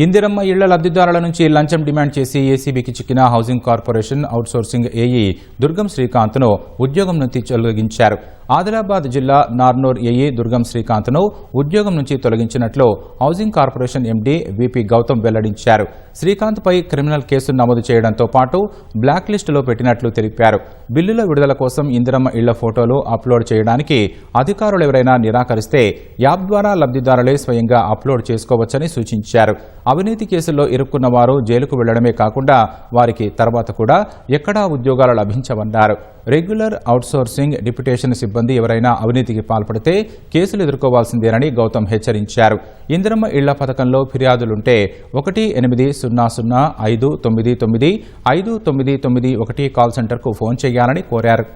ఇందిరమ్మ ఇళ్ల లబ్ధిదారుల నుంచి లంచం డిమాండ్ చేసి ఏసీబీకి చిక్కిన హౌసింగ్ కార్పొరేషన్ అవుట్సోర్సింగ్ ఏఈ దుర్గం శ్రీకాంత్ను ఉద్యోగం నుంచి తొలగించారు. ఆదిలాబాద్ జిల్లా నార్నూర్ ఏఈ దుర్గం శ్రీకాంత్ను ఉద్యోగం నుంచి తొలగించినట్లు housing corporation MD VP Gautam వెల్లడించారు. శ్రీకాంత్పై క్రిమినల్ కేసు నమోదు చేయడంతో పాటు బ్లాక్ లిస్టులో పెట్టినట్లు తెలిపారు. బిల్లుల విడుదల కోసం ఇందిరమ్మ ఇళ్ల ఫోటోలు అప్లోడ్ చేయడానికి అధికారులు ఎవరైనా నిరాకరిస్తే యాప్ ద్వారా లబ్ధిదారులే స్వయంగా అప్లోడ్ చేసుకోవచ్చని సూచించారు. అవినీతి కేసుల్లో ఇరుక్కున్న వారు జైలుకు వెళ్లడమే కాకుండా వారికి తర్వాత కూడా ఎక్కడా ఉద్యోగాలు లభించవన్నారు. రెగ్యులర్ అవుట్సోర్సింగ్ డిప్యుటేషన్ సిబ్బంది ఎవరైనా అవినీతికి పాల్పడితే కేసులు ఎదుర్కోవాల్సిందేనని గౌతమ్ హెచ్చరించారు. ఇందిరమ్మ ఇళ్ల పథకంలో ఫిర్యాదులుంటే 1800 599 599 1 కాల్ సెంటర్కు ఫోన్ చేయాలని కోరారు.